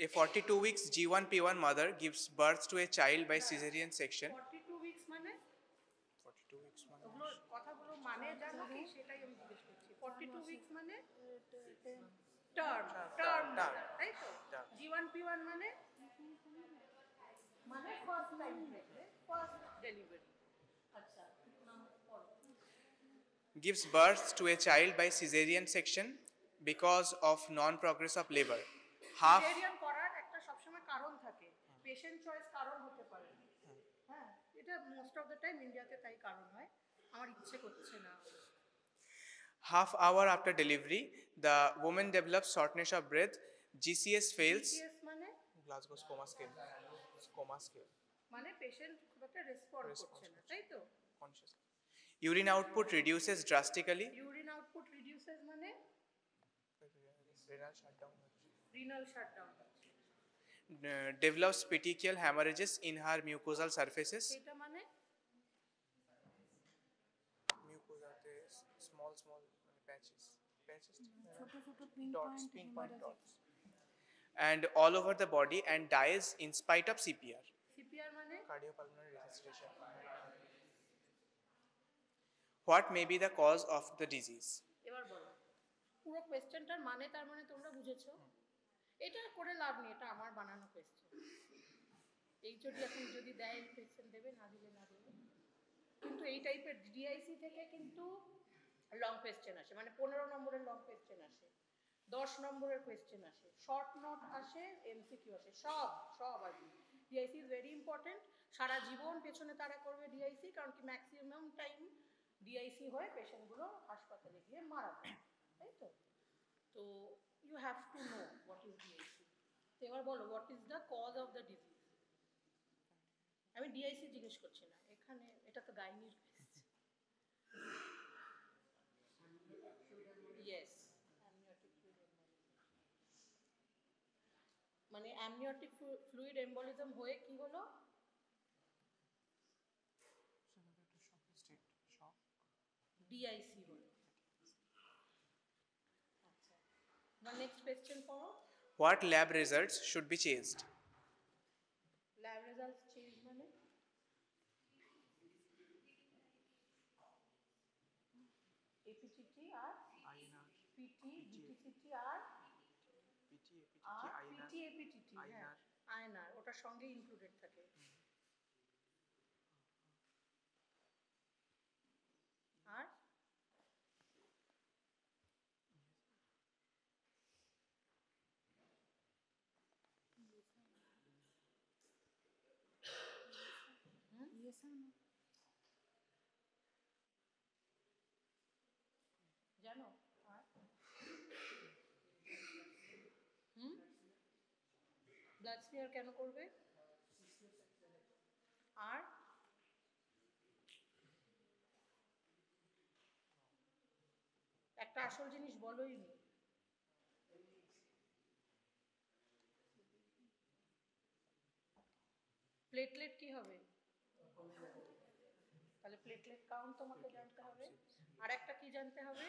A 42 weeks G1P1 mother gives birth to a child by cesarean section. 42 weeks মানে 42 weeks মানে ওগুলোর কথাগুলো মানে জানো কি সেটাই আমি জিজ্ঞেস করছি 42 উইকস মানে টার্ম টার্ম তাই তো G1P1 মানে ফার্স্ট টাইম ফার্স্ট ডেলিভারি আচ্ছা gives birth to a child by cesarean section because of non-progress of labor. Half caesarean করার একটা সবসময় কারণ থাকে, পেশেন্ট চয়েস কারণ হতে পারে। হ্যাঁ, এটা মোস্ট অফ দ্য টাইম ইন্ডিয়াতে তাই কারণ হয়, আমার ইচ্ছে করছে না। half hour after delivery, the woman develops shortness of breath. GCS fails. GCS মানে Glasgow Coma Scale. Coma Scale. মানে পেশেন্ট খুব একটা রেসপন্ড করছে না, তাই তো? Conscious. Urine output reduces drastically. Urine output reduces মানে Renal shutdown. Renal shutdown. Develops petechial hemorrhages in her mucosal surfaces. এটা মানে Mucosaতে small patches. ছোট ছোট pinpoint dots. And all over the body and dies in spite of CPR. CPR মানে Cardiopulmonary resuscitation. What may be the cause of the disease? এবার বলো পুরো কোয়েশ্চেনটার মানে, তার মানে তোমরা বুঝেছো। এটা করে লাভ নেই, এটা আমার বানানো কোয়েশ্চেন। এইচওডি এখন যদি দেয় কোয়েশ্চেন দেবে, না দিলে না দেবে। কিন্তু এই টাইপের ডিআইসি থেকে কিন্তু লং কোয়েশ্চেন আসে, মানে 15 নম্বরের লং কোয়েশ্চেন আসে, 10 নম্বরের কোয়েশ্চেন আসে, শর্ট নোট আসে, এমসিকিউ আসে, সব আসে। DIC is very important. সারা জীবন পেছনে তারা করবে ডিআইসি, কারণ কি ম্যাক্সিমাম টাইম ডিআইসি হয়ে পেশেন্টগুলো হাসপাতালে গিয়ে মারা যায়, তাই তো? তো you have to know what is DIC. তো এবার বলো what is the cause of the disease. আমি ডিআইসি জিজ্ঞেস করছি না এখানে, এটা তো গাইনির কোয়েশ্চেন। ইয়েস, মানে অ্যামনিওটিক ফ্লুইড এম্বলিজম হয়ে কি হলো? ডিআইসি হলো। আচ্ছা, না নেক্সট কোয়েশ্চেন পড়ো। What lab results should be chased? Lab results change মানে এপিটিটি আর পিটি, বিটিসিটি আর পিটি এপিটিটি, হ্যাঁ আয়নার, ওটার সঙ্গে ইনক্লুডেড থাকে। আর জানো? আর ব্লাড স্মিয়ার কেন করবে? আর একটা আসল জিনিস বলোই নি। প্লেটলেট কি হবে? তাহলে প্লেটলেট কাউন্ট তোমাকে জানতে হবে। আর একটা কি জানতে হবে?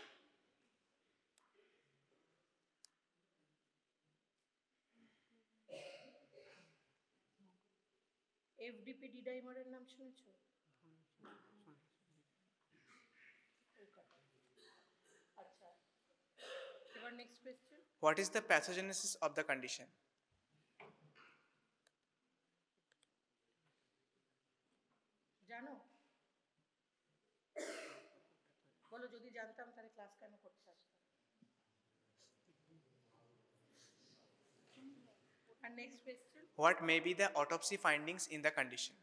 এফডিপি ডিডাইমারের নাম শুনেছো? আচ্ছা, এবার next question. What is the pathogenesis of the condition? জানো? বলো, যদি জানতাম তাহলে ক্লাস কেন করতে আসতাম। আর next question. What may be the autopsy findings in the condition?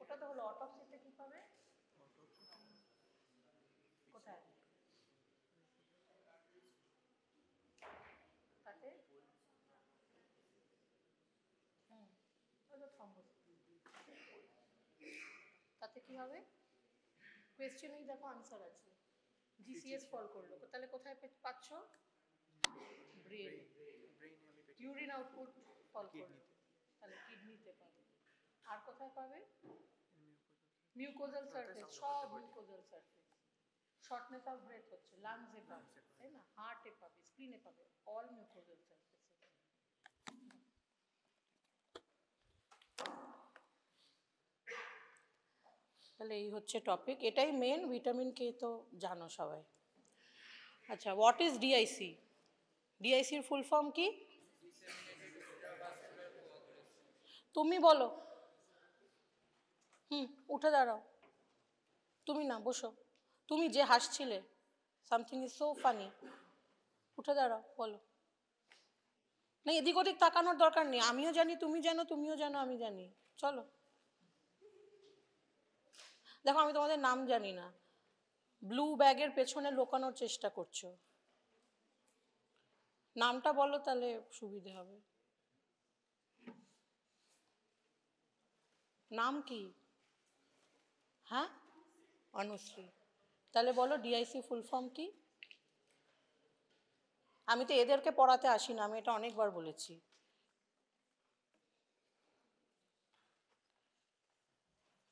ওটা তো হলো, অটোপসিতে কি পাবে? কোথায়? তাতে তাতে কি হবে? কোয়েশ্চেনেই দেখো আনসার আছে। জিসিএস ফল করলো, তাহলে কোথায় পাচ্ছ? ব্রেন। ইউরিন আউটপুট ফল করলো, তাহলে কিডনিতে পাবে। আর কোথায় পাবে? মিউকোজাল সারফেস, সব mucosal surface. Shortness of breadth হচ্ছে লাংসে পাবে, তাই না, হার্টে পাবে, স্প্লিনে পাবে, অল মিউকোজাল সারফেস। তাহলে এই হচ্ছে টপিক, এটাই মেন। ভিটামিন কে তো জানো সবাই। আচ্ছা, হোয়াট ইজ ডিআইসি? ডিআইসির ফুল ফর্ম কি? তুমি বলো। উঠে দাঁড়াও। তুমি না, বসো। তুমি যে হাসছিলে, সামথিং ইজ সো ফানি। উঠে দাঁড়াও, বলো। না, এদিক ওদিক তাকানোর দরকার নেই, আমিও জানি, তুমি জানো, তুমিও জানো, আমি জানি। চলো। দেখো, আমি তোমাদের নাম জানি না, ব্লু ব্যাগের পেছনে লুকানোর চেষ্টা করছো। নামটা বলো, তাহলে সুবিধে হবে। নাম কি? হ্যাঁ, অনুশ্রী। তাহলে বলো ডিআইসি ফুল ফর্ম কি? আমি তো এদেরকে পড়াতে আসি না, আমি এটা অনেকবার বলেছি।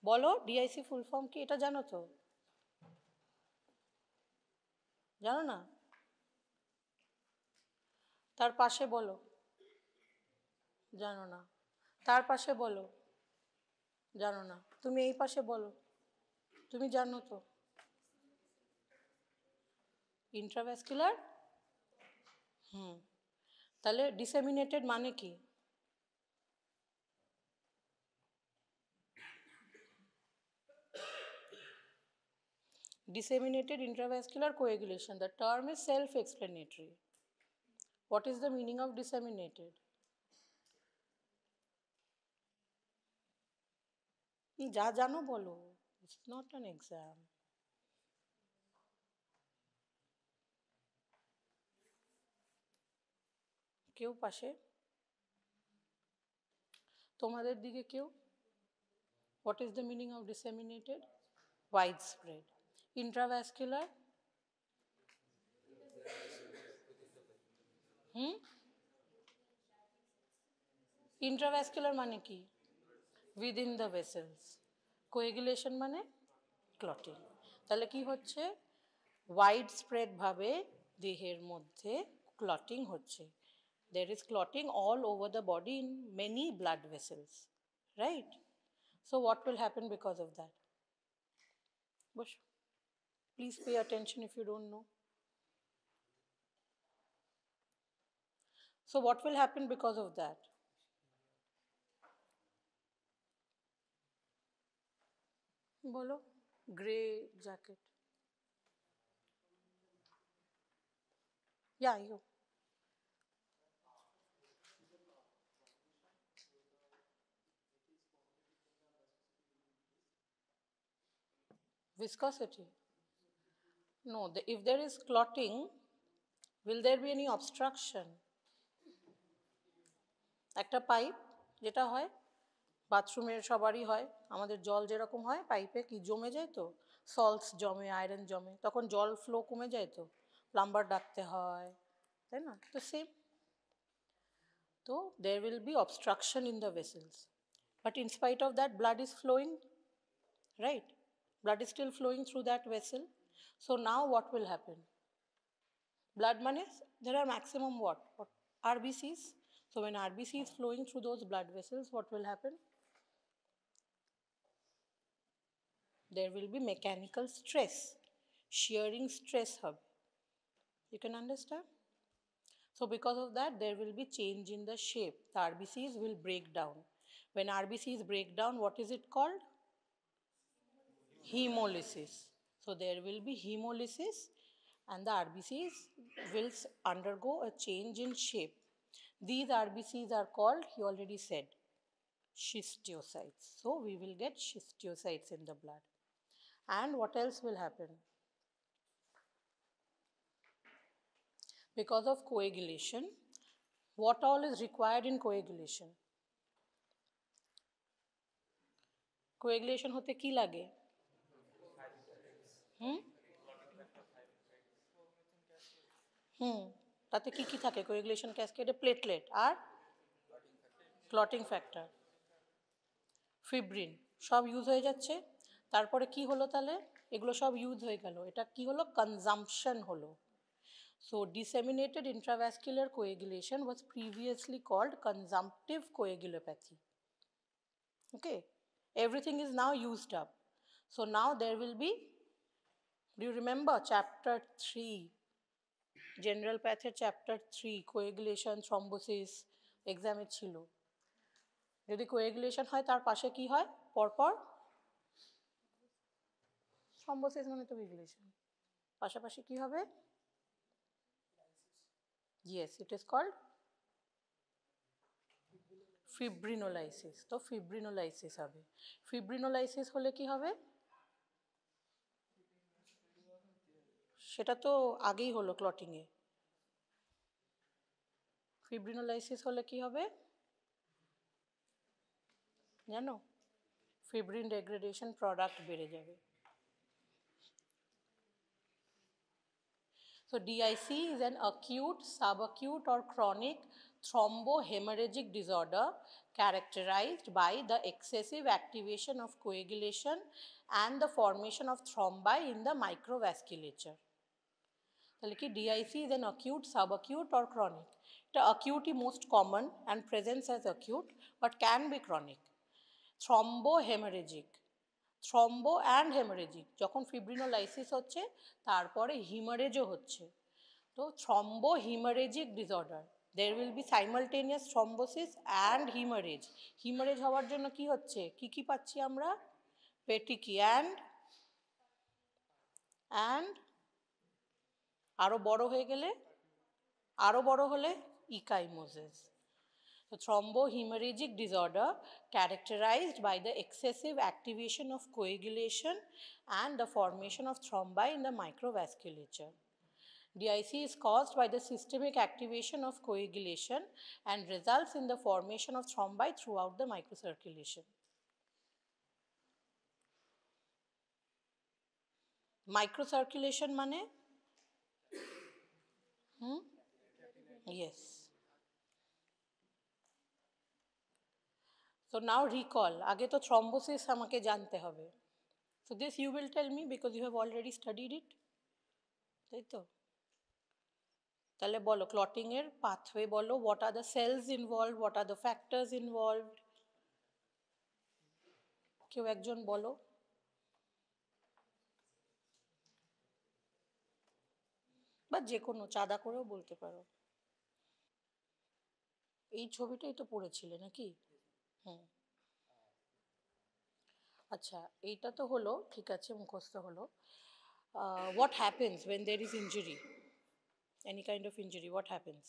বলো ডিআইসি ফুল ফর্ম কি, এটা জানো তো? জানো না? তার পাশে বলো। জানো না? তার পাশে বলো। জানো না? তুমি এই পাশে বলো। তুমি জানো তো? ইন্ট্রাভ্যাসকুলার। তাহলে ডিসেমিনেটেড মানে কি? Disseminated intravascular coagulation. The term is self-explanatory. What is the meaning of disseminated? যা জানো বলো। It's not an exam. কেউ পাশে? তোমাদের দিকে কেউ? What is the meaning of disseminated? Widespread. Intravascular? Intravascular মানে কি? Within the vessels. Coagulation মানে clotting. তাহলে কি হচ্ছে? Widespread ভাবে দেহের মধ্যে clotting হচ্ছে। There is clotting all over the body in many blood vessels, right? So what will happen because of that? Bush, please pay attention if you don't know. So what will happen because of that? Bolo, gray jacket. Yeah, you. Viscosity. No, if there is clotting, will there be any obstruction? একটা pipe যেটা হয় বাথরুমের সবারই হয়, আমাদের জল যেরকম হয় পাইপে কি জমে যায় তো, সল্টস জমে, আয়রন জমে, তখন জল ফ্লো কমে যায় তো প্লাম্বার ডাকতে হয়, তাই না? তো সেম, তো there will be obstruction in the vessels, but in spite of that blood is flowing, right? Blood is still flowing through that vessel. So now what will happen? Blood means there are maximum what? RBCs. So when RBC is flowing through those blood vessels, what will happen? There will be mechanical stress, shearing stress hub. You can understand? So because of that, there will be change in the shape. The RBCs will break down. When RBCs break down, what is it called? Hemolysis. So there will be hemolysis and the RBCs will undergo a change in shape. These RBCs are called, he already said, schistocytes. So we will get schistocytes in the blood. And what else will happen? Because of coagulation, what all is required in coagulation? Coagulation hote ki lage? তাতে কি কি থাকে coagulation ক্যাসকেডে? Platelet আর clotting factor, fibrin, সব use হয়ে যাচ্ছে। তারপরে কি হলো তাহলে, এগুলো সব ইউজ হয়ে গেল, এটা কি হলো, কনজাম্পশন হলো। So disseminated intravascular coagulation was previously called consumptive coagulopathy. Okay, everything is now used up. So now there will be, do you remember chapter 3, general pathy chapter 3, coagulation thrombosis exam এ ছিল, যদি coagulation হয় তার পাশে কি হয় পরপর, thrombosis মানে তো coagulation, পাশাপাশি কি হবে, yes, it is called fibrinolysis. তো fibrinolysis হবে, fibrinolysis হলে কি হবে, সেটা তো আগেই হলো ক্লটিং এ, fibrinolysis হলে কি হবে জানো, fibrin degradation product বেড়ে যাবে। So DIC is an acute, subacute or chronic thrombohemorrhagic disorder characterized by the excessive activation of coagulation and the formation of thrombi in the microvasculature. তাহলে কি DIC is an acute, subacute or chronic? এটা acute is most common and presents as acute but can be chronic. Thrombohemorrhagic, thrombo and hemorrhagic, যখন fibrinolysis হচ্ছে তারপরে হিমারেজও হচ্ছে, তো thrombo hemorrhagic disorder, there will be simultaneous thrombosis and hemorrhage. Hemorrhage হওয়ার জন্য কি হচ্ছে, কি পাচ্ছি আমরা, পেটিকি অ্যান্ড আরও বড় হয়ে গেলে, আরও বড় হলে ইকাইমোসিস। So thrombohemorrhagic disorder characterized by the excessive activation of coagulation and the formation of thrombi in the microvasculature. DIC is caused by the systemic activation of coagulation and results in the formation of thrombi throughout the microcirculation. Microcirculation mane? Yes. So now recall, আগে তো thrombosis আমাকে জানতে হবে, so this you will tell me because you have already studied it, তাই তো, তাহলে বলো clotting এর পাথওয়ে বলো, what are the cells involved, what are the factors involved, কেউ একজন বলো, বা যে কোনো চাঁদা করেও বলতে পারো। এই ছবিটাই তো পড়েছিলে নাকি, আচ্ছা এইটা তো হলো, ঠিক আছে মুখস্থ হলো। What happens when there is injury, any kind of injury, what happens?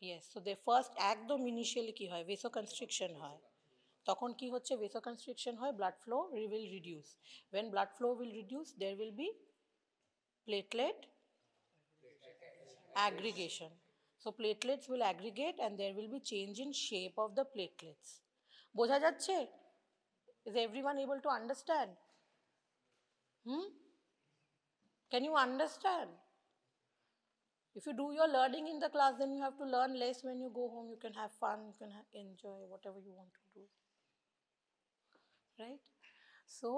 Yes, so the first একদম ইনিশিয়ালি কি হয়, ভেসোকনস্ট্রিকশন হয়, তখন কি হচ্ছে, ভেসোকনস্ট্রিকশন হয়, blood flow will reduce, when blood flow will reduce there will be platelet aggregation, so platelets will aggregate and there will be change in shape of the platelets. বোঝা যাচ্ছে? Is everyone able to understand? Can you understand? If you do your learning in the class, then you have to learn less. When you go home, you can have fun, you can enjoy whatever you want to do, right? So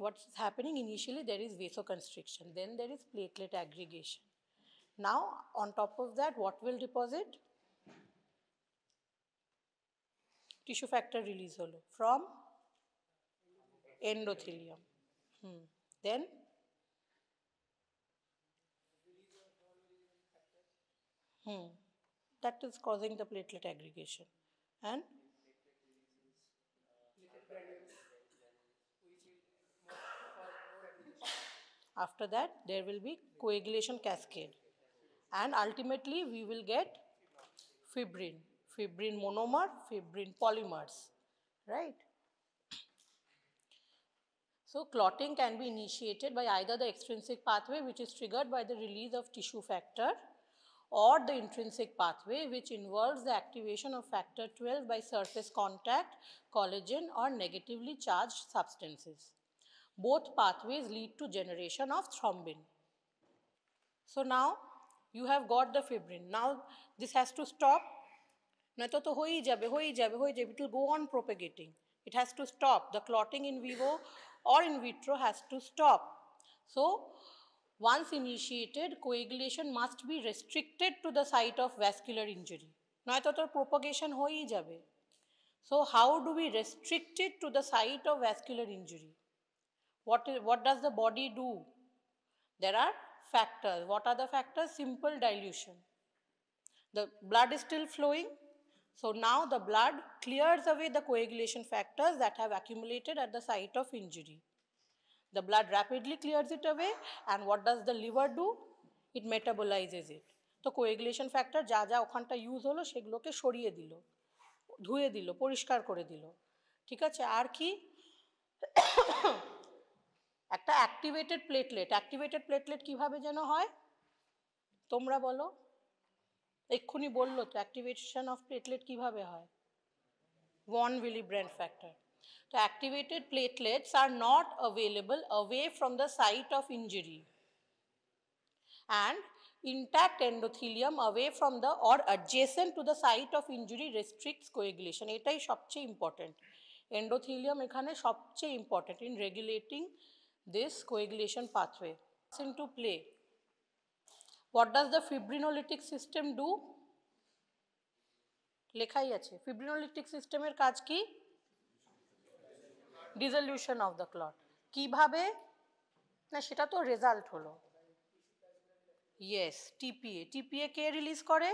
what's happening initially, there is vasoconstriction, then there is platelet aggregation. Now on top of that, what will deposit? Tissue factor release holo from endothelium. Then that is causing the platelet aggregation, and after that there will be coagulation cascade, and ultimately we will get fibrin monomer, fibrin polymers, right? So clotting can be initiated by either the extrinsic pathway, which is triggered by the release of tissue factor, or the intrinsic pathway, which involves the activation of factor 12 by surface contact, collagen, or negatively charged substances. Both pathways lead to generation of thrombin. So now you have got the fibrin. Now this has to stop. নয়তো তো হয়েই যাবে, it will go on propagating. It has to stop. The clotting in vivo or in vitro has to stop. So once initiated, coagulation must be restricted to the site of vascular injury. নয়তো তো propagation হয়েই যাবে. So how do we restrict it to the site of vascular injury? What does the body do? There are factors. What are the factors? Simple dilution. The blood is still flowing. So now the blood clears away the coagulation factors that have accumulated at the site of injury. The blood rapidly clears it away, and what does the liver do? It metabolizes it. তো coagulation factor যা যা ওখানটা use হলো সেগুলোকে সরিয়ে দিল, ধুয়ে দিল, পরিষ্কার করে দিল। ঠিক আছে, আর কি? একটা অ্যাক্টিভেটেড প্লেটলেট কিভাবে যেন হয় তোমরা বলো? এক্ষুনি বললো তো, অ্যাক্টিভেশন অফ প্লেটলেট কিভাবে হয়? von Willebrand factor. So activated platelets are not available away from the site of injury, and intact endothelium away from the or adjacent to the site of injury restricts coagulation. এটাই সবচেয়ে important. এন্ডোথিলিয়াম এখানে সবচেয়ে important in regulating this coagulation pathway. Into play. What does the fibrinolytic system do? লেখাই আছে, fibrinolytic সিস্টেমের কাজ কি? Dissolution of the clot. কিভাবে? না সেটা তো রেজাল্ট হলো। ইয়েস, টিপিএ কে রিলিজ করে?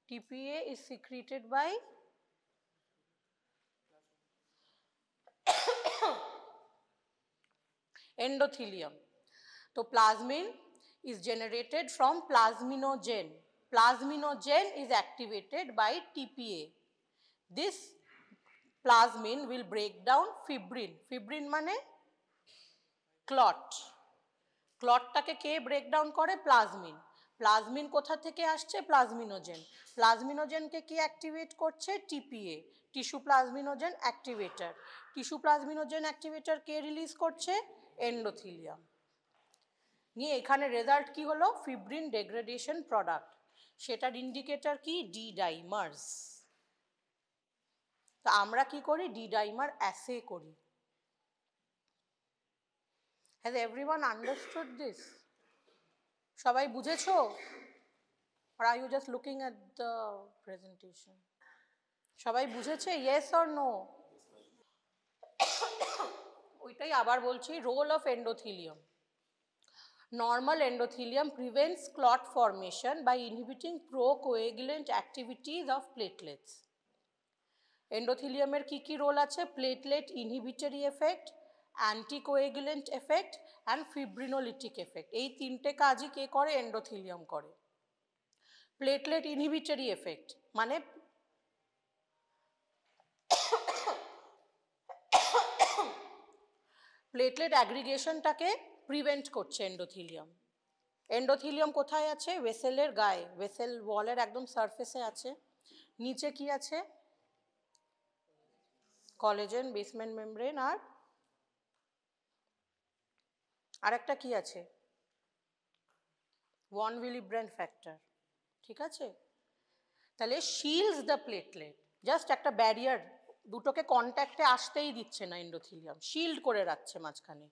TPA is secreted by endothelium. So plasmin is generated from plasminogen. Plasminogen is activated by TPA. This plasmin will break down fibrin. Fibrin মানে clot. ক্লটটাকে কে ব্রেক ডাউন করে? প্লাজমিন। প্লাজমিন কোথা থেকে আসছে? Plasminogen. প্লাজমিনোজেনকে কি অ্যাক্টিভেট করছে? TPA, tissue plasminogen activator. Tissue plasminogen activator কে রিলিজ করছে? এন্ডোথিলিয়াম। নিয়ে এখানে রেজাল্ট কি হলো? Fibrin degradation product. সেটার ইন্ডিকেটর কি? D dimers. তো আমরা কি করি? ডি ডাইমার অ্যাসে করি। Has everyone understood this? সবাই বুঝেছো? Or are you just looking at the presentation? সবাই বুঝেছে? Yes or no? ওইটাই আবার বলছি, role of endothelium. Normal endothelium prevents clot formation by inhibiting procoagulant activities of platelets. এন্ডোথিলিয়ামের কি কি রোল আছে? Platelet inhibitory effect, anticoagulant effect and fibrinolytic effect. এই তিনটে কাজই কে করে? এন্ডোথিলিয়াম করে। প্লেটলেট ইনহিবিটরি এফেক্ট মানে প্লেটলেট অ্যাগ্রিগেশনটাকে প্রিভেন্ট করছে এন্ডোথিলিয়াম। এন্ডোথিলিয়াম কোথায় আছে? ভেসেলের গায়ে, ভেসেল ওয়ালের একদম সারফেসে আছে। নিচে কি আছে? কোলাজেন, বেসমেন্ট মেমব্রেন, আর একটা কি আছে? von Willebrand factor. ঠিক আছে, তাহলে শিল্ডস দ্য প্লেটলেট, জাস্ট একটা ব্যারিয়ার, দুটোকে কন্ট্যাক্টে আসতেই দিচ্ছে না এন্ডোথিলিয়াম, শিল্ড করে রাখছে মাঝখানে।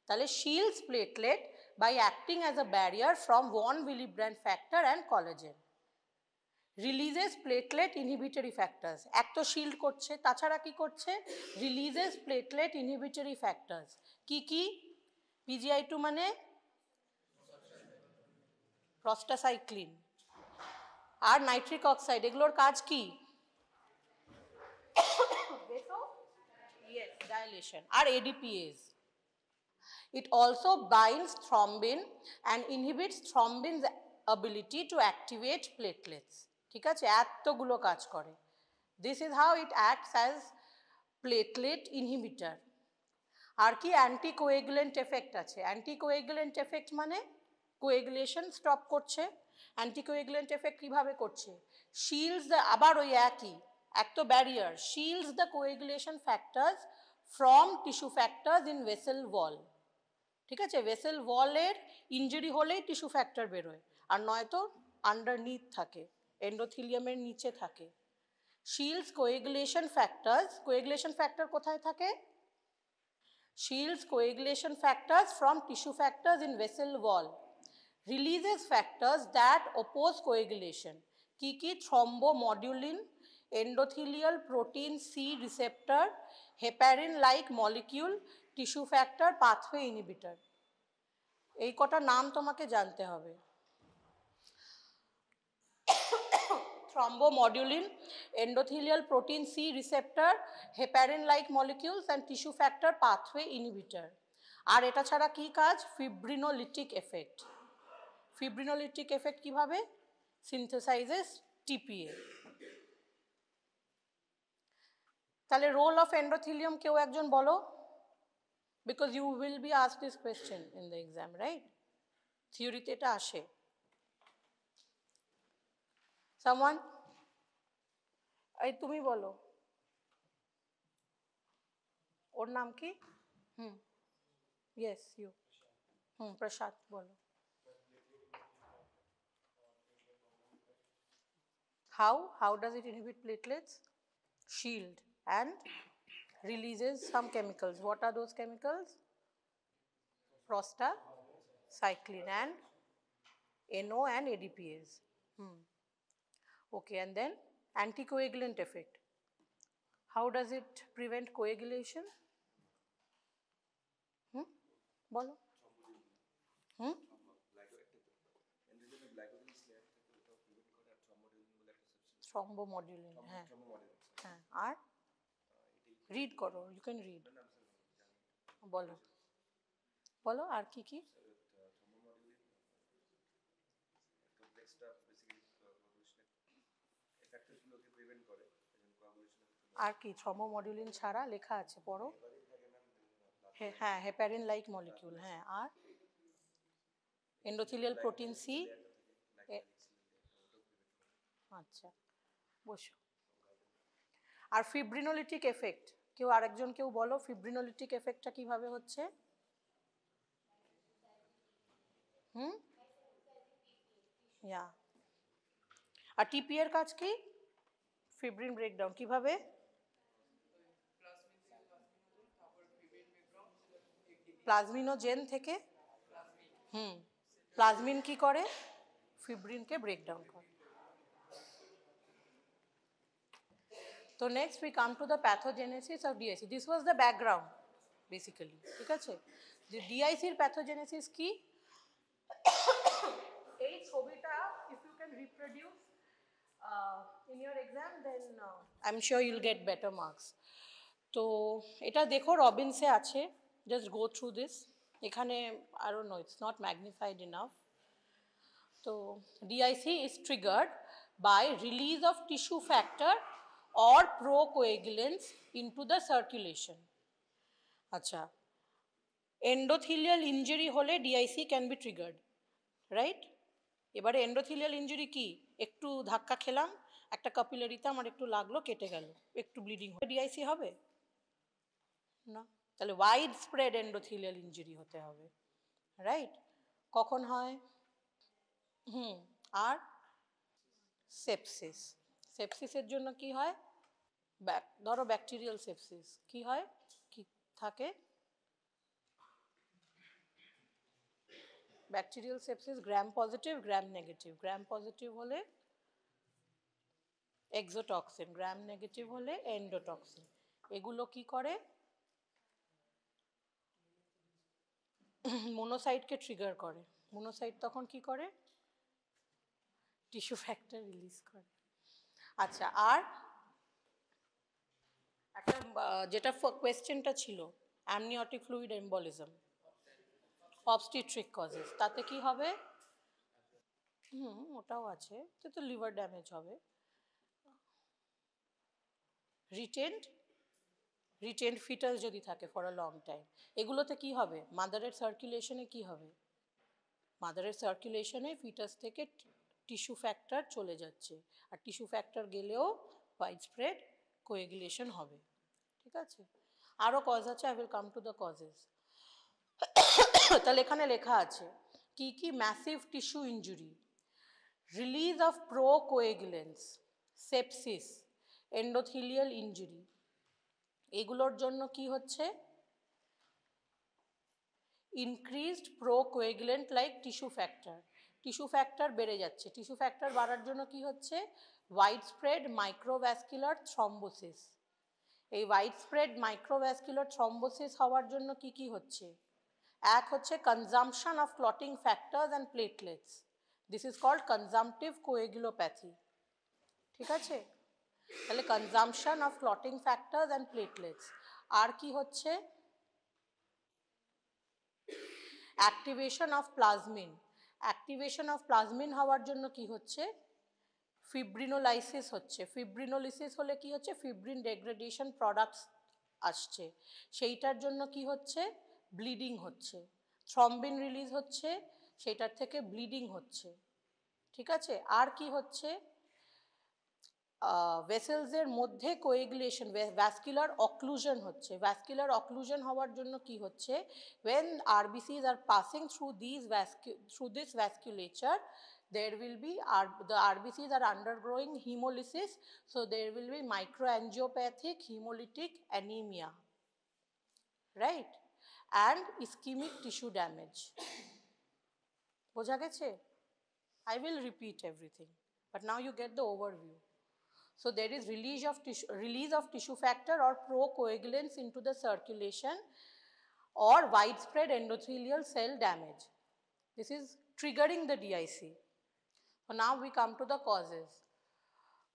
তাহলে shields platelet by acting as a barrier from von Willebrand factor and collagen. Releases platelet inhibitory factors. এক তো শিল্ড করছে, তাছাড়া কি করছে? Releases platelet inhibitory factors. কি কি? PGI2 মানে প্রস্টাসাইক্লিন আর নাইট্রিক অক্সাইড, এগুলোর কাজ কি? ডাইলেশন। আর ADPase. It also binds thrombin and inhibits thrombin's ability to activate platelets. ঠিক আছে, এতগুলো কাজ করে। This is how it acts as platelet inhibitor. আর কি? অ্যান্টিকোয়েগুলেন্ট এফেক্ট আছে। অ্যান্টিকোয়েগুলেন্ট এফেক্ট মানে কোয়েগুলেশন স্টপ করছে। অ্যান্টিকোয়েগুলেন্ট এফেক্ট কিভাবে করছে? শিল্ডস দ্য, আবার ওই একই, এক তো barrier, shields the coagulation factors from tissue factors in vessel wall. ঠিক আছে, ভেসেল ওয়ালের ইনজুরি হলেই টিস্যু ফ্যাক্টর বেরোয়, আর নয়তো আন্ডারনিথ থাকে। এন্ডোথিলিয়ামের নিচে থাকে। শিলস কোয়েগুলেশন ফ্যাক্টর কোথায় থাকে? Shields coagulation factors from tissue factors in vessel wall, releases factors that oppose coagulation. কি কি? Thrombomodulin, endothelial protein C receptor, heparin like molecule, tissue factor, pathway inhibitor. এই কটা নাম তোমাকে জানতে হবে। Thrombomodulin, endothelial protein C receptor, heparin like molecules and tissue factor pathway inhibitor. আর এটা ছাড়া কি কাজ? Fibrinolytic effect. Fibrinolytic effect কিভাবে? Synthesizes TPA. তাহলে রোল অফ এন্ডোথিলিয়াম কেউ একজন বলো, because you will be asked this question in the exam, right? থিওরিতে এটা আসে। Someone? এই তুমি বলো, ওর নাম কি? Yes, you. প্রসাদ বলো। How does it inhibit platelets? Shield and releases some chemicals. What are those chemicals? Prostacyclin and NO and ADPase. Okay, and then anticoagulant effect. How does it prevent coagulation? বলো। Thrombomodulin, হ্যাঁ হ্যাঁ। আর read করো, you can read. বলো বলো আর কি কি? আর কি? থ্রম্বোমডুলিন ছাড়া লেখা আছে, পড়ো। হ্যাঁ, হেপারিন লাইক মলিকিউল, হ্যাঁ। আর এন্ডোথেলিয়াল প্রোটিন সি। আচ্ছা, বসো। আর ফিব্রিনোলিটিক এফেক্ট কেউ আরেকজন কেউ বলো, ফিব্রিনোলিটিক এফেক্টটা কিভাবে হচ্ছে? ইয়া। আর টিপি এর কাজ কি? Fibrin breakdown. কিভাবে? প্লাজমিনোজেন থেকে প্লাজমিন কি করে? ফিব্রিনকে ব্রেকডাউন করে। তো next we come to the pathogenesis of DIC. This was the background basically, ঠিক আছে? যে ডিআইসির প্যাথোজেনেসিস কি? এই ছবিটা if you can reproduce in your exam, then I'm sure you'll get better marks. তো এটা দেখো, রবিনসে আছে, just go through this. এখানে I don't know, it's not magnified enough. তো DIC is triggered by release of tissue factor or procoagulants into the circulation. আচ্ছা, endothelial injury হলে DIC can be triggered, right? এবারে endothelial injury কি? একটু ধাক্কা খেলাম, একটা ক্যাপিলারিতে আমার একটু লাগলো, কেটে গেল, একটু ব্লিডিং হয়ে ডিআইসি হবে না। তাহলে ওয়াইড স্প্রেড এন্ডোথেলিয়াল ইনজুরি হতে হবে, রাইট? কখন হয়? আর সেপসিস। সেপসিসের জন্য কি হয়? ধরো ব্যাকটেরিয়াল সেপসিস, কি হয়? কি থাকে? Bacterial sepsis gram positive, gram negative. Gram positive হলে এক্সোটক্সিন, গ্রাম নেগেটিভ হলে এন্ডোটক্সিন। এগুলো কি করে? মোনোসাইটকে ট্রিগার করে। মোনোসাইট তখন কি করে? টিস্যু ফ্যাক্টর রিলিজ করে। আচ্ছা, আর একটা যেটা কোয়েশ্চেনটা ছিল, amniotic fluid embolism, obstetric causes, তাতে কি হবে? ওটাও আছে, তো লিভার ড্যামেজ হবে। রিটেন্ড ফিটাস যদি থাকে ফর আ লং টাইম, এগুলোতে কি হবে? মাদারের সার্কুলেশনে কি হবে? মাদারের সার্কুলেশনে ফিটাস থেকে টিস্যু ফ্যাক্টর চলে যাচ্ছে, আর টিস্যু ফ্যাক্টর গেলেও ওয়াইড স্প্রেড কোএগুলেশন হবে, ঠিক আছে? আরও কজ আছে, I will come to the causes. তাহলে এখানে লেখা আছে কি কি massive tissue injury, Release of procoagulants, sepsis, endothelial injury, এগুলোর জন্য কি হচ্ছে? Increased procoagulant like tissue factor. Tissue factor বেড়ে যাচ্ছে। টিস্যু ফ্যাক্টর বাড়ার জন্য কি হচ্ছে? Widespread microvascular thrombosis. এই ওয়াইডস্প্রেড মাইক্রোভ্যাসকুলার থ্রম্বোসিস হওয়ার জন্য কি কি হচ্ছে? এক হচ্ছে consumption of clotting factors and platelets, this is called consumptive coagulopathy. ঠিক আছে, তাহলে consumption of clotting factors and platelets. আর কি হচ্ছে? Activation of plasmin. Activation of plasmin হওয়ার জন্য কি হচ্ছে? ফিব্রিনোলাইসিস হচ্ছে। ফিব্রিনোলাইসিস হলে কি হচ্ছে? ফিব্রিন ডেগ্রেডেশন প্রোডাক্টস আসছে, সেইটার জন্য কি হচ্ছে? ব্লিডিং হচ্ছে, থ্রম্বিন রিলিজ হচ্ছে, সেইটার থেকে ব্লিডিং হচ্ছে। ঠিক আছে, আর কি হচ্ছে? ভেসেলসের মধ্যে কোএগুলেশন, ভ্যাসকুলার অক্লুশন হচ্ছে। ভ্যাসকুলার অক্লুশন হওয়ার জন্য কি হচ্ছে? when RBCs are passing through this vasculature, there will be the RBCs are undergoing hemolysis, so there will be microangiopathic hemolytic anemia, right, and ischemic tissue damage. বোঝা গেছে? I will repeat everything, but now you get the overview. So there is release of tissue factor or procoagulants into the circulation or widespread endothelial cell damage. This is triggering the DIC. So now we come to the causes.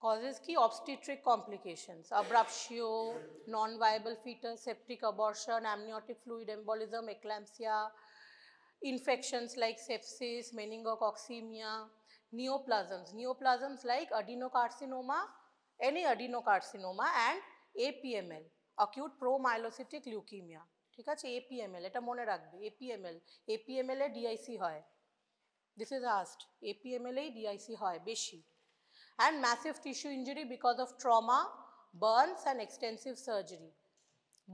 Causes key obstetric complications, abruptio, non-viable fetus, septic abortion, amniotic fluid embolism, eclampsia, infections like sepsis, meningococcemia, neoplasms like adenocarcinoma, any adenocarcinoma, and APML, acute promyelocytic leukemia. ঠিক আছে, APML এটা মনে রাখবে, APML এ DIC হয়, this is asked, APML A DIC হয় বেশি। And massive tissue injury because of trauma, burns and extensive surgery.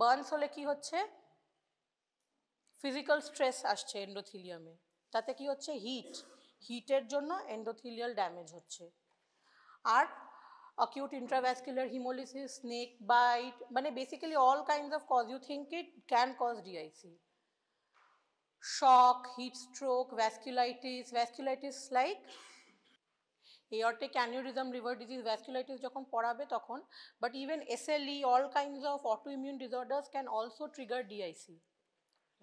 Burns হলে কি হচ্ছে? ফিজিক্যাল স্ট্রেস আসছে এন্ডোথিলিয়ামে, তাতে কি হচ্ছে? হিটের জন্য এন্ডোথিলিয়াল ড্যামেজ হচ্ছে। আর acute intravascular hemolysis, snake bite, মানে basically all kinds of cause you think it can cause DIC. Shock, heat stroke, vasculitis like aortic aneurysm, liver disease, vasculitis যখন পড়াবে তখন, but even SLE, all kinds of autoimmune disorders can also trigger DIC,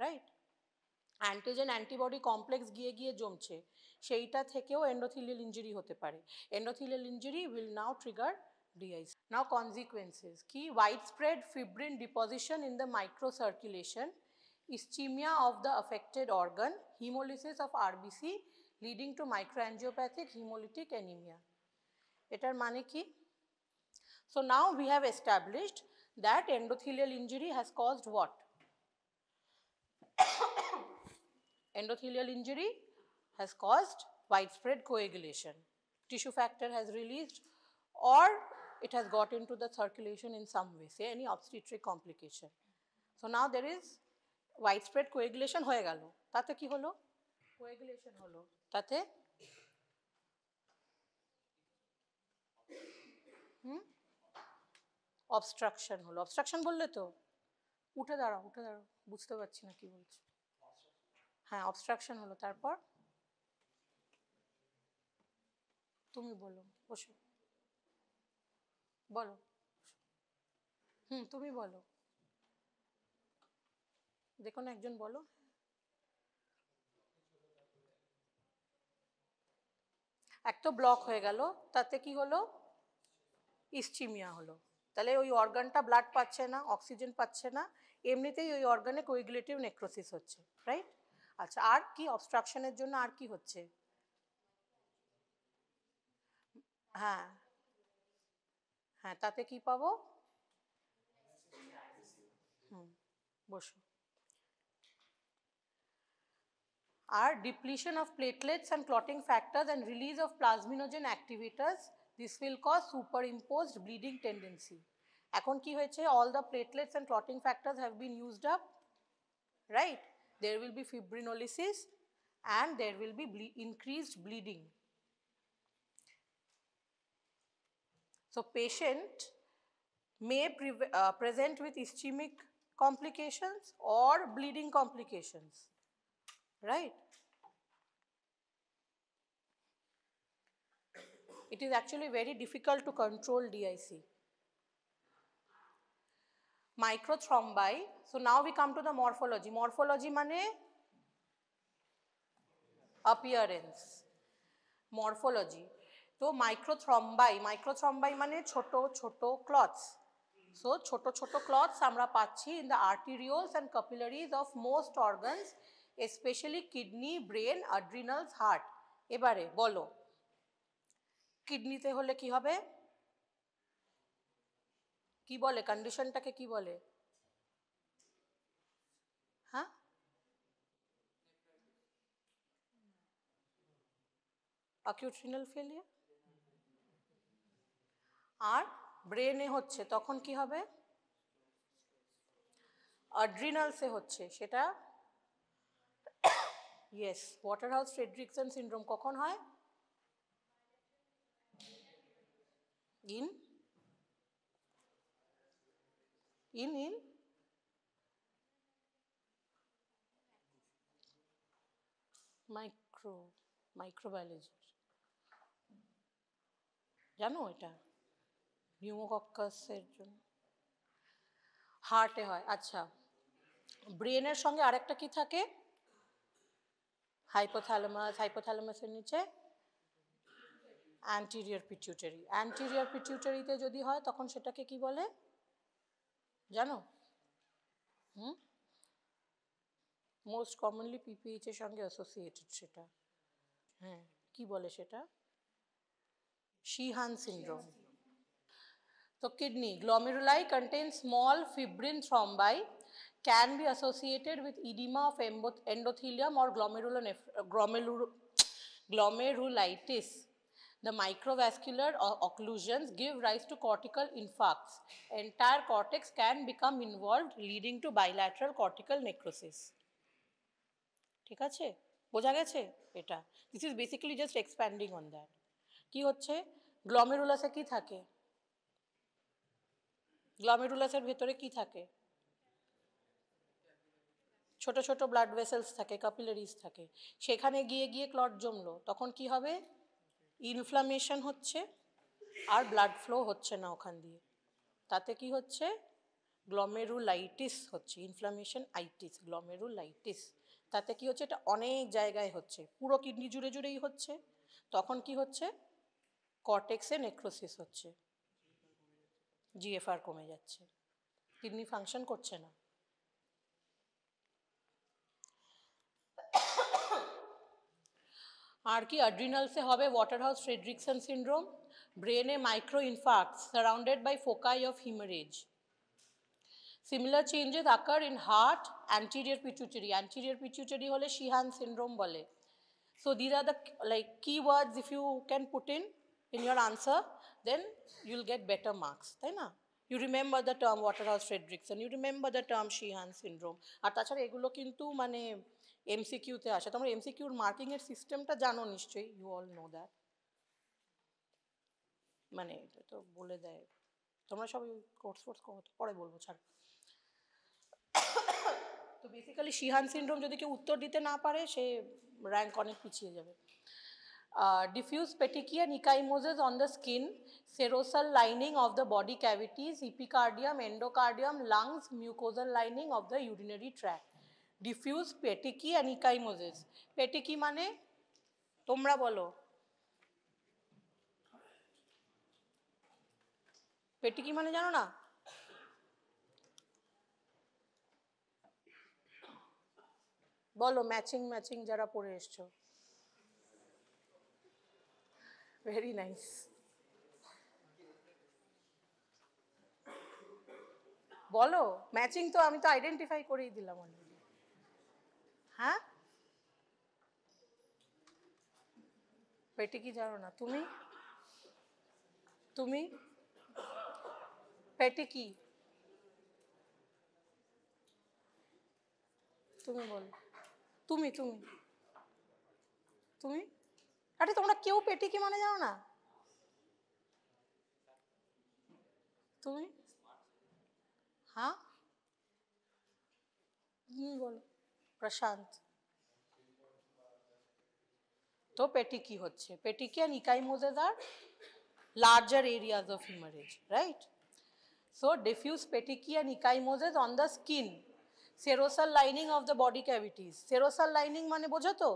right? Antigen antibody complex গিয়ে গিয়ে জমছে, সেইটা থেকেও endothelial injury হতে পারে। Endothelial injury will now trigger DIC. Now consequences কি? Widespread fibrin deposition in the microcirculation, ischemia of the affected organ, hemolysis of RBC leading to microangiopathic hemolytic anemia. এটার মানে কি? So now we have established that endothelial injury has caused what? Endothelial injury has caused widespread coagulation. Tissue factor has released or it has got into the circulation in some way, say any obstetric complication. So now there is widespread coagulation হয়ে গেল, তাতে কি হলো? Coagulation হলো, তাতে obstruction হলো। Obstruction বললে তো? উঠে দাঁড়াও, বুঝতে পারছি না কি বলছো। হ্যাঁ, অবস্ট্রাকশন হলো, তারপর তুমি বলো, বসো, বলো। তুমি বলো, দেখো না একজন বলো। এক তো ব্লক হয়ে গেল, তাতে কি হলো? ইসচিমিয়া হলো। তাহলে ওই অর্গানটা ব্লাড পাচ্ছে না, অক্সিজেন পাচ্ছে না, এমনিতেই ওই অর্গানে কোয়াগুলেটিভ নেক্রোসিস হচ্ছে, রাইট? আচ্ছা, আর কি অবস্ট্রাকশনের জন্য আর কি হচ্ছে? হ্যাঁ হ্যাঁ, তাতে কি পাবো? বসো। আর depletion of platelets and clotting factors and release of plasminogen activators, this will cause superimposed bleeding tendency. এখন কি হয়েছে? all the platelets and clotting factors have been used up, right? There will be fibrinolysis and there will be increased bleeding. So patient may present with ischemic complications or bleeding complications, right? It is actually very difficult to control DIC. Microthrombi. So now we come to the morphology. Morphology mane appearance. Morphology. So microthrombi mane choto choto clots. So choto choto clots amra pachi in the arterioles and capillaries of most organs, especially kidney, brain, adrenals, heart. Ebare bolo kidney te hole ki hobe? কি বলে কন্ডিশনটাকে কি বলে? হ্যাঁ, acute renal failure। আর ব্রেনে হচ্ছে তখন কি হবে? অ্যাড্রিনালসে হচ্ছে সেটা ইয়েস ওয়াটারহাউস ফ্রেডরিকসন সিনড্রোম কখন হয়? ইন মাইক্রোবায়োলজি জানো এটা নিউমোকক্কাসের জন্য হার্টে হয়। আচ্ছা, ব্রেনের সঙ্গে আরেকটা কি থাকে? হাইপোথ্যালামাসের নিচে অ্যান্টিরিয়র পিটিউটারি। অ্যান্টিরিয়র পিটিউটারিতে যদি হয় তখন সেটাকে কি বলে জানো? মোস্ট কমনলি পিপিএইচ এর সঙ্গে অ্যাসোসিয়েটেড সেটা। হ্যাঁ, কি বলে সেটা? Sheehan syndrome. So kidney glomeruli contain small fibrin thrombi, can be associated with edema of endothelium or glomerulitis. The microvascular occlusions give rise to cortical infarcts. Entire cortex can become involved, leading to bilateral cortical necrosis. ঠিক আছে, বোঝা গেছে এটা? This is basically just expanding on that. কি হচ্ছে? গ্লোমেরুলাসে কি থাকে? গ্লোমেরুলাসের ভেতরে কি থাকে? ছোট ছোট ব্লাড ভেসেলস থাকে, ক্যাপিলারিজ থাকে। সেখানে গিয়ে গিয়ে ক্লট জমলো, তখন কি হবে? ইনফ্লামেশন হচ্ছে আর ব্লাড ফ্লো হচ্ছে না ওখান দিয়ে। তাতে কি হচ্ছে? গ্লোমেরুলাইটিস হচ্ছে। Inflammation itis, glomerulitis. তাতে কি হচ্ছে? এটা অনেক জায়গায় হচ্ছে, পুরো কিডনি জুড়ে জুড়েই হচ্ছে। তখন কি হচ্ছে? কর্টেক্সে নেক্রোসিস হচ্ছে, জিএফআর কমে যাচ্ছে, কিডনি ফাংশন করছে না। আর কি অ্যাড্রিনালসে হবে? ওয়াটারহাউস ফ্রেডরিকসন সিনড্রোম, ব্রেনে micro infarcts surrounded by foci of hemorrhage. Similar changes occur in heart, anterior pituitary. Anterior pituitary হলে Sheehan syndrome বলে। So these are the like keywords if you can put in your answer, then you'll get better marks, তাই না? You remember the term Waterhouse Fredrickson, you remember the term Sheehan syndrome। আর তাছাড়া এগুলো কিন্তু মানে এমসিকিউতে আসে। তোমরা এমসিকিউর মার্কিং এর সিস্টেমটা জানো নিশ্চয়ই, you all know that। মানে এটা তো বলে দেয়, তোমরা সবাই কোর্স পরে বলবো, ছাড়। তো বেসিক্যালি Sheehan syndrome যদি কেউ উত্তর দিতে না পারে সে র্যাঙ্ক অনেক পিছিয়ে যাবে। Diffuse petechial ecchymosis on the skin, serosal lining of the body cavities, epicardium, endocardium, lungs, mucosal lining of the urinary tract. Diffuse petechial ecchymosis. Petechi মানে তোমরা বলো, পেটিকি মানে জানো না? বলো, ম্যাচিং যারা পড়ে এসছো। Very nice. বলো ম্যাচিং, তো আমি তো আইডেন্টিফাই করেই দিলাম অলরেডি। হ্যাঁ, পেটিকি জানো না? তুমি পেটিকি তুমি বলো, তুমি আরে তোমরা কেউ পেটিকি মানে জানো না? তুমি? হ্যাঁ, তুমি বলো। প্রশান্ত। তো পেটি কি হচ্ছে? পেটিকি and ecchymosis are larger areas of hemorrhage, right? So diffuse petechiae and ecchymosis on the skin, serosal lining of the body cavities. Serosal lining মানে বোঝো তো?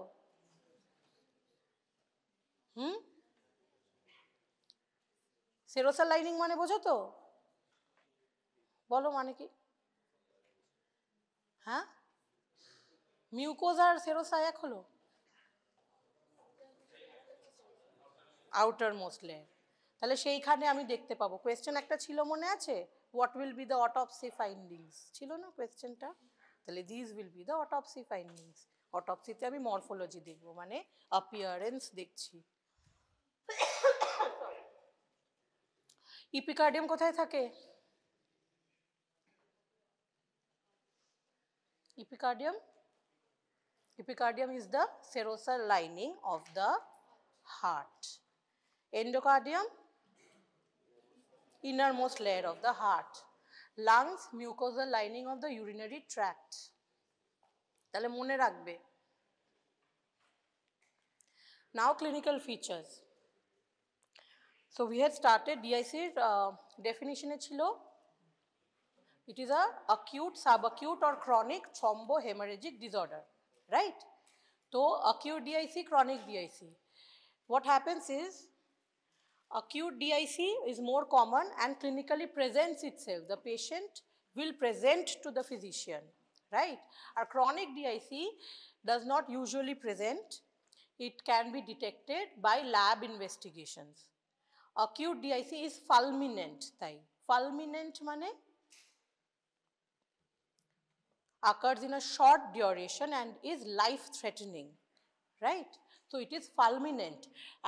সেরোসাল লাইনিং মানে বোঝো তো? বলো মানে কি? হ্যাঁ, মিউকোজ আর সেরোসা এক হলো? Outer most layer. তাহলে সেইখানে আমি দেখতে পাবো। কোয়েশ্চেন একটা ছিল মনে আছে, what will be the autopsy findings, ছিল না কোয়েশ্চেনটা? তাহলে this will be the autopsy findings. অটোপসিতে আমি মরফোলজি দেখবো, মানে অ্যাপিয়ারেন্স দেখছি। ইপিকার্ডিয়াম কোথায় থাকে? Epicardium is the serosal lining of the heart. Endocardium, innermost layer of the heart. Lungs, mucosal lining of the urinary tract. তাহলে মনে রাখবে। Now clinical features. So we had started DIC definition এ ছিল, it is a acute, subacute or chronic thrombohemorrhagic disorder, right? So acute DIC, chronic DIC. What happens is, acute DIC is more common and clinically presents itself. The patient will present to the physician, right? Our chronic DIC does not usually present. It can be detected by lab investigations. Acute DIC is fulminant, তাই fulminant মানে occurs in a short duration and is life threatening, right? So it is fulminant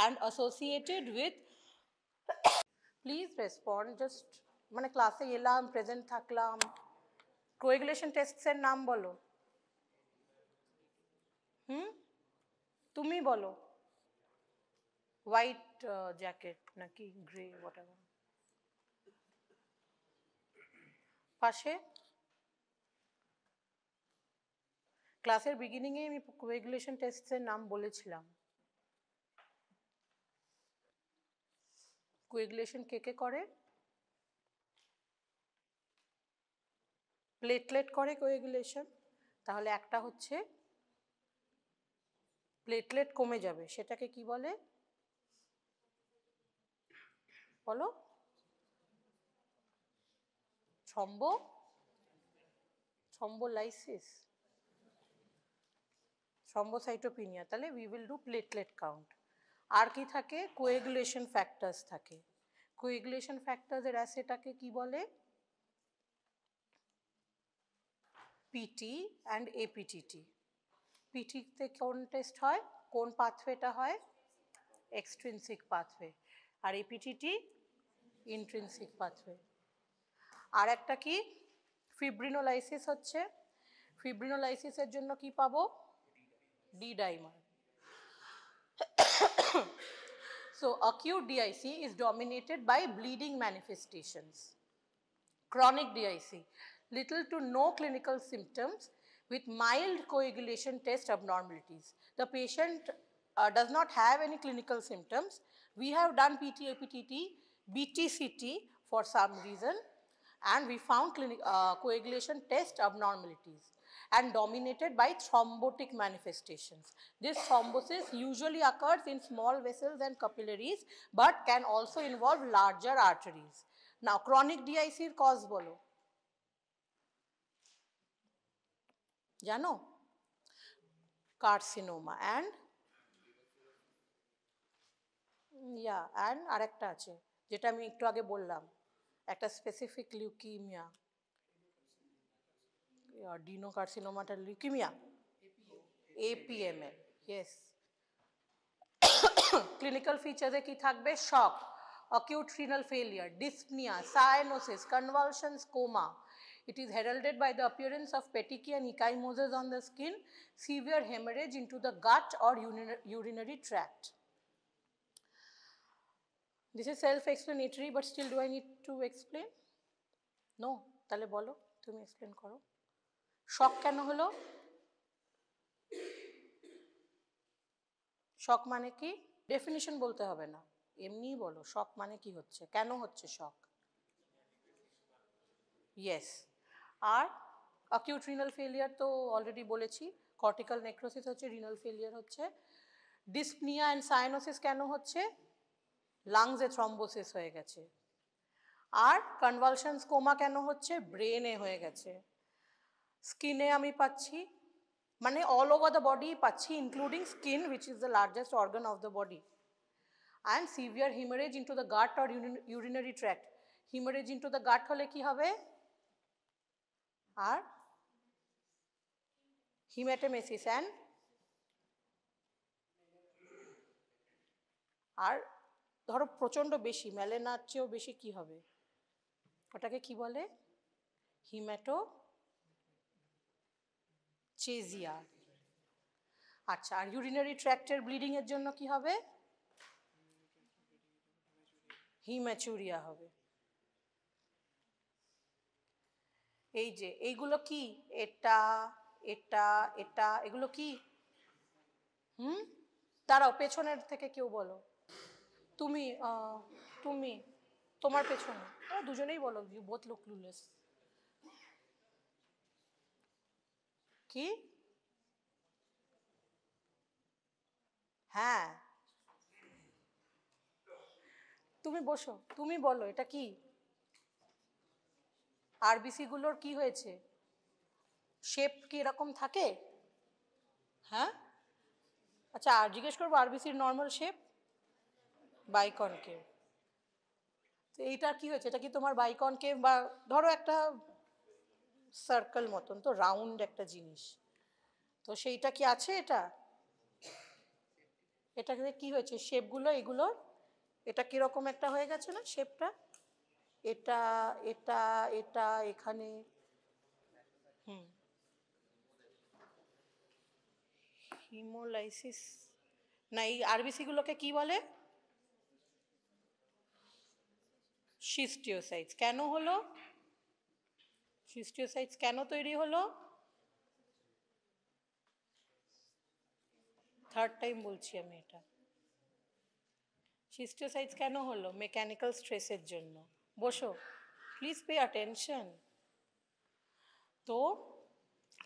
and associated with, please respond, just মানে ক্লাসে এলাম, present থাকলাম। কোএগুলেশন টেস্টসের নাম বলো। তুমি বলো। হোয়াইট জ্যাকেট নাকি গ্রে, হোয়াটএভার। পাশে ক্লাসের বিগিনিংয়ে আমি কোএগুলেশন টেস্টসের নাম বলেছিলাম। কোএগুলেশন কে কে করে? প্লেটলেট করে কোএগুলেশন। তাহলে একটা হচ্ছে প্লেটলেট কমে যাবে, সেটাকে কি বলে বলো? Thrombolysis, thrombocytopenia. তাহলে we will do platelet count. আর কি থাকে? কোএগুলেশন ফ্যাক্টরস থাকে। কোএগুলেশন ফ্যাক্টরসের অ্যাসেটাকে কি বলে? PT and APTT. পিটিতে কোন টেস্ট হয়, কোন পাথওয়েটা হয়? Extrinsic pathway. আর এপিটিটি ইন্ট্রিনসিক পাথওয়ে। আর একটা কি? ফিব্রিনোলাইসিস হচ্ছে। ফিব্রিনোলাইসিসের জন্য কি পাবো? D dimer. So acute DIC is dominated by bleeding manifestations. Chronic DIC, little to no clinical symptoms with mild coagulation test abnormalities. The patient does not have any clinical symptoms. We have done PT-APTT, BTCT for some reason, and we found coagulation test abnormalities and dominated by thrombotic manifestations. This thrombosis usually occurs in small vessels and capillaries, but can also involve larger arteries. Now, chronic DIC এর cause বলো, জানো? Carcinoma and আরেকটা আছে যেটা আমি একটু আগে বললাম, একটা স্পেসিফিক লিউকিমিয়া, ডিনোকার্সিনোমাটা leukemia, APML, yes. Clinical features কি থাকবে? shock, acute renal failure, dyspnea, cyanosis, convulsions, coma. It is heralded by the appearance of petechiae and ecchymosis on the skin, severe hemorrhage into the gut or urinary tract. This is self-explanatory, but still do I need to explain? No? তাহলে বলো, তুমি explain করো। শক কেন হলো? শক মানে কি? Definition বলতে হবে না, এমনিই বলো শক মানে কি হচ্ছে, কেন হচ্ছে শক? ইয়েস। আর অ্যাকিউট রিনাল ফেলিয়ার তো অলরেডি বলেছি, কর্টিক্যাল নেক্রোসিস হচ্ছে, রিনাল ফেলিয়ার হচ্ছে। ডিসপনিয়া অ্যান্ড সায়ানোসিস কেন হচ্ছে? লাংসে থ্রম্বোসিস হয়ে গেছে। আর কনভালশনস কোমা কেন হচ্ছে? ব্রেনে হয়ে গেছে। স্কিনে আমি পাচ্ছি, মানে অল ওভার দ্য বডি পাচ্ছি, including skin which is the largest organ of the body. And severe hemorrhage into the gut or urinary tract. Hemorrhage into the gut হলে কি হবে? আর হিম্যাটেমেসিস অ্যান্ড, আর ধরো প্রচণ্ড বেশি, ম্যালেনার চেয়েও বেশি কি হবে? ওটাকে কি বলে? হিম্যাটোচেজিয়া। আচ্ছা, আর ইউরিনারি ট্র্যাক্টের ব্লিডিং এর জন্য কি হবে? হিম্যাচুরিয়া হবে। এই যে এইগুলো কি? এটা এটা এটা এগুলো কি? দাঁড়াও, পেছনের থেকে কেউ বলো। তুমি তুমি তোমার পেছনে, দুজনেই বলো, ইউ বোথ লুক ক্লুলেস। কি? হ্যাঁ, তুমি বসো, তুমি বলো এটা কি? আরবিসি গুলোর কি হয়েছে? শেপ কি এরকম থাকে? হ্যাঁ, আচ্ছা, আর জিজ্ঞেস করবো আরবিসির নর্মাল শেপ? বাইকনকেভ। তো এইটা কি হয়েছে? এটা কি তোমার বাইকনকেভ, বা ধরো একটা সার্কেল মতন, তো রাউন্ড একটা জিনিস, তো সেইটা কি আছে? এটাকে কি হয়েছে শেপগুলো এগুলো? এটা কিরকম একটা হয়ে গেছে না শেপটা? এটা এটা এটা এখানে, হিমোলাইসিস না, এই আরবিসি গুলোকে কি বলে? সিস্টিওসাইটস। কেন হলো? সিস্টিওসাইটস কেন তৈরি হলো? থার্ড টাইম বলছি আমি এটা। সিস্টিওসাইটস কেন হলো? মেকানিক্যাল স্ট্রেসের জন্য। বসো, প্লিজ পে অ্যাটেনশন। তো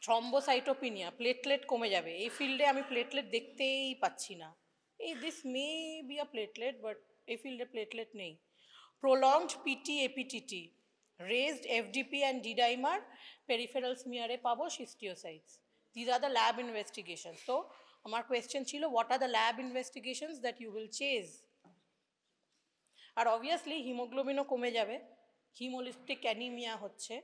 থ্রম্বোসাইটোপিনিয়া, প্লেটলেট কমে যাবে। এই ফিল্ডে আমি প্লেটলেট দেখতেই পাচ্ছি না। এই this may be a platelet, but এই ফিল্ডে প্লেটলেট নেই। Prolonged PT APTT, raised FDP and D dimer, peripheral স্মিয়ারে পাবো schistocytes. This are the lab investigations. তো আমার কোয়েশ্চেন ছিল, what are the lab investigations that you will chase? আর obviously হিমোগ্লোবিনও কমে যাবে, হিমোলিস্টিক অ্যানিমিয়া হচ্ছে।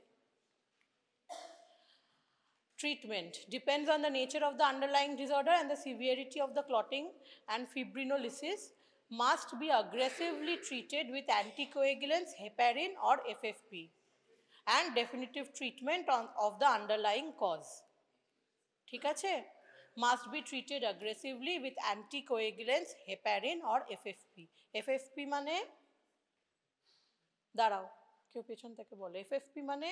Treatment depends on the nature of the underlying disorder and the severity of the clotting, and fibrinolysis must be aggressively treated with anticoagulants, heparin or FFP, and definitive treatment of the underlying cause. ঠিক আছে? Must be treated aggressively with anticoagulants, heparin or FFP. FFP মানে, দাঁড়াও কেউ পেছন থেকে বলো, FFP মানে?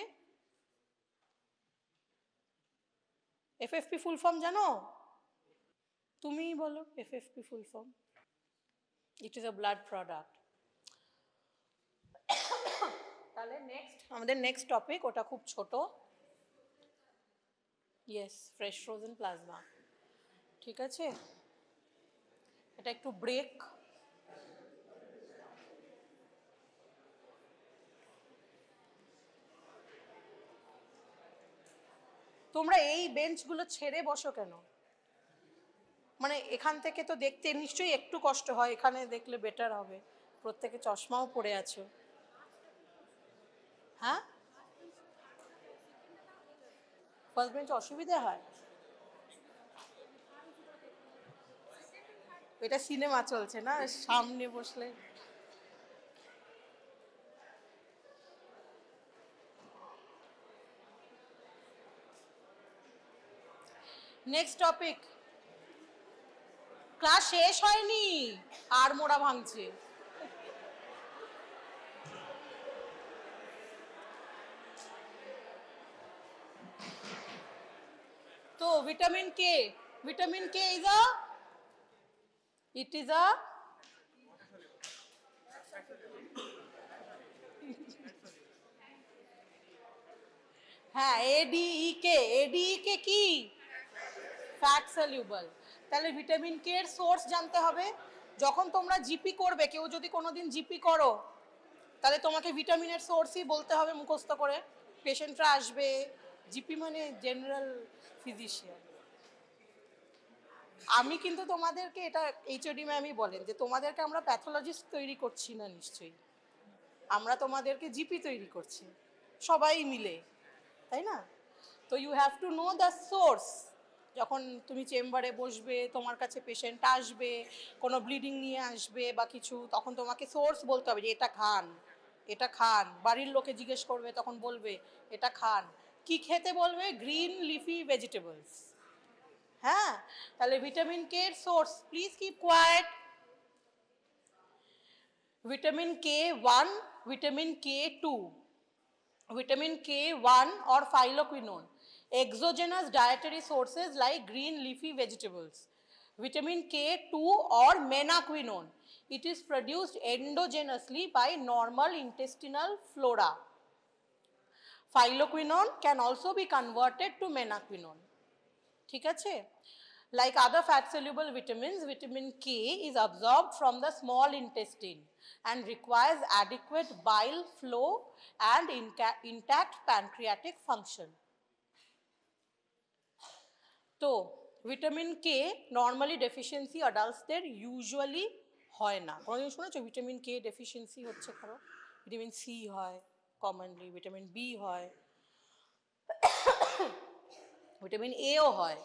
FFP full form জানো? তুমিই বলো FFP full form. It is a blood product. তাহলে নেক্সট, আমাদের নেক্সট টপিক, ওটা খুব ছোট। Yes, fresh frozen plasma. ঠিক আছে, এটা একটু ব্রেক। তোমরা এই বেঞ্চগুলো ছেড়ে বসো কেন? মানে এখান থেকে তো দেখতে নিশ্চয়ই একটু কষ্ট হয়, এখানে দেখলে বেটার হবে। প্রত্যেকে চশমাও পরে আছো। হ্যাঁ, ফার্স্ট বেঞ্চ অসুবিধা হয়? এটা সিনেমা চলছে না, সামনে বসলে। নেক্সট টপিক, ক্লাস শেষ হয়নি আর মোড়া ভাঙছে। vitamin K. Vitamin K is it is a হ্যাঁ ADEK কি ফ্যাট সলিউবল। তাহলে ভিটামিন কে এর সোর্স জানতে হবে। যখন তোমরা জিপি করবে, কেউ যদি কোনোদিন জিপি করো, তাহলে তোমাকে ভিটামিনের সোর্সই বলতে হবে মুখস্থ করে। পেশেন্টরা আসবে, জিপি মানে জেনারেল ফিজিশিয়ান। আমি কিন্তু তোমাদেরকে এটা এইচওডি ম্যামই বলেন যে তোমাদেরকে আমরা প্যাথোলজিস্ট তৈরি করছি না, নিশ্চয়ই আমরা তোমাদেরকে জিপি তৈরি করছি সবাই মিলে, তাই না? তো you have to know the source. যখন তুমি চেম্বারে বসবে, তোমার কাছে পেশেন্ট আসবে, কোনো ব্লিডিং নিয়ে আসবে বা কিছু, তখন তোমাকে সোর্স বলতে হবে যে এটা খান, এটা খান। বাড়ির লোকে জিজ্ঞেস করবে, তখন বলবে এটা খান। কি খেতে বলবে? Green leafy vegetables. হ্যাঁ, তাহলে ভিটামিন কে এর source, please keep quiet. Vitamin K1, vitamin K2, vitamin K1 or phyloquinone, exogenous dietary sources like green leafy vegetables. Vitamin K2 or menaquinone, it is produced endogenously by normal intestinal flora. Phyloquinone can also be converted to menaquinone. ঠিক আছে? Like other fat soluble vitamins, vitamin K is absorbed from the small intestine and requires adequate bile flow and intact pancreatic function. তো vitamin K normally deficiency অ্যাডাল্টসদের usually হয় না। কোনোদিন শুনেছো vitamin K deficiency হচ্ছে কারো? ভিটামিন সি হয় commonly, vitamin B হয়, ভিটামিন এও হয়,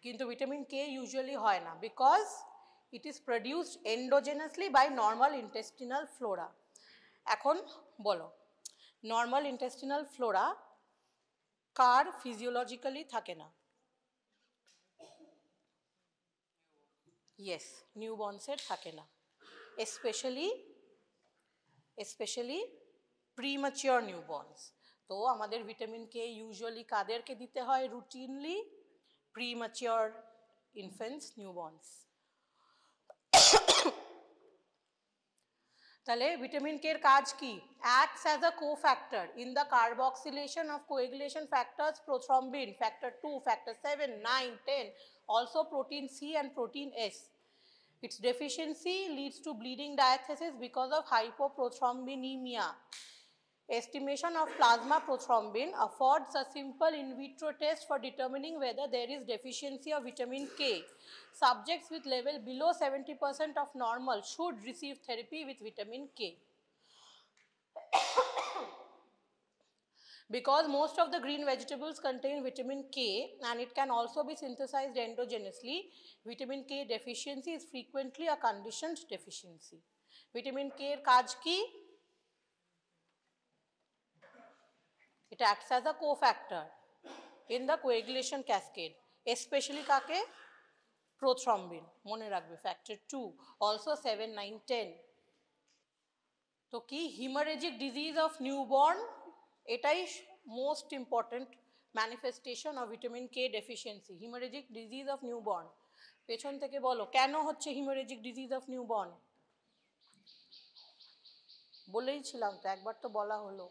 কিন্তু ভিটামিন কে ইউজুয়ালি হয় না, because it is produced endogenously by normal intestinal flora. এখন বলো, নর্মাল ইন্টেস্টিনাল ফ্লোরা কার ফিজিওলজিক্যালি থাকে না? ইয়েস, নিউবর্নসের থাকে না, স্পেশালি প্রিম্যাচিওর নিউবর্নস। তো আমাদের ভিটামিন কে ইউজুয়ালি কাদেরকে দিতে হয় রুটিনলি? প্রিম্যাচিওর ইনফেন্টস, নিউবর্নস। তাহলে ভিটামিন কে এর কাজ কি? Acts as a cofactor in the carboxylation of coagulation factors prothrombin, factor 2, factor 7, 9, 10, also protein C and protein S. Its deficiency leads to bleeding diathesis because of hypoprothrombemia. Estimation of plasma prothrombin affords a simple in vitro test for determining whether there is deficiency of vitamin K. Subjects with level below 70% of normal should receive therapy with vitamin K. Because most of the green vegetables contain vitamin K and it can also be synthesized endogenously, vitamin K deficiency is frequently a conditioned deficiency. Vitamin K এর কাজ কি? It acts as a cofactor in the coagulation cascade, especially কাকে? Prothrombin, মনে রাখবে, factor 2, also 7, 9, 10. তো কি? hemorrhagic disease of newborn, এটাই most important manifestation of vitamin K deficiency. hemorrhagic disease of newborn, পেছন থেকে বলো কেন হচ্ছে hemorrhagic disease of newborn? বলেই ছিলাম তো, একবার তো বলা হলো।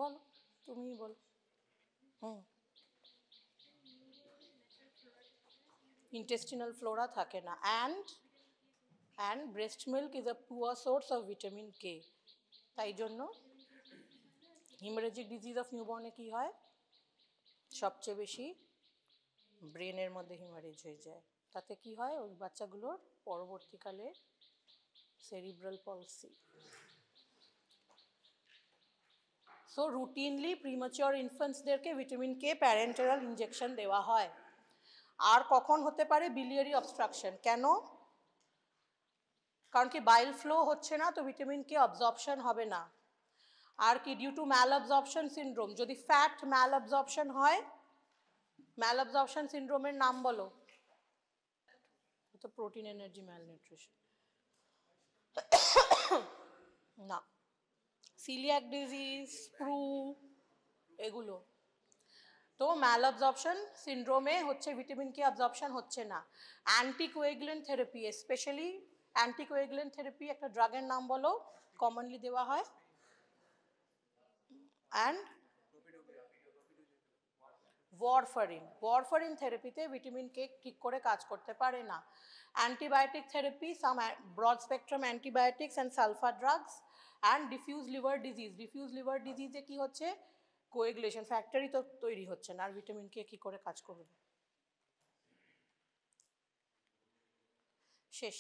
বলো, তুমিই বলো। intestinal flora থাকে না, and breast milk is a poor source of vitamin K. তাই জন্য hemorrhagic disease of newborn এ কি হয়? সবচেয়ে বেশি ব্রেনের মধ্যে হিমারেজ হয়ে যায়। তাতে কি হয়? ওই বাচ্চাগুলোর পরবর্তীকালে cerebral palsy. So routinely premature ইনফ্যান্টসদেরকে ভিটামিন কে প্যারেন্টারাল ইনজেকশন দেওয়া হয়। আর কখন হতে পারে? Biliary obstruction. কেন? কারণ কি বাইল ফ্লো হচ্ছে না, তো ভিটামিন কে অবজর্পশন হবে না। আর কি? Due to malabsorption syndrome. যদি ফ্যাট ম্যাল অবজর্পশন হয়, ম্যাল অবজর্পশন সিনড্রোমের নাম বলো। তো প্রোটিন এনার্জি ম্যাল নিউট্রিশন না, সিলিয়াক ডিজিজ, স্প্রু, এগুলো। তো ম্যাল অবজর্পশন সিন্ড্রোমে হচ্ছে ভিটামিন কে অবজর্পশন হচ্ছে না। Anticoagulant therapy, specially anticoagulant therapy একটা ড্রাগের নাম বলো, কমনলি দেওয়া হয়। অ্যান্ড ওয়ারফারিন থেরাপিতে ভিটামিন কে ঠিক করে কাজ করতে পারে না। Antibiotic therapy, some broad spectrum antibiotics and sulphur drugs and diffuse liver ডিজিজে কি হচ্ছে, কোয়েগুলেশন ফ্যাক্টরি তো তৈরি হচ্ছে না, আর ভিটামিন কে কি করে কাজ করবে। শেষ।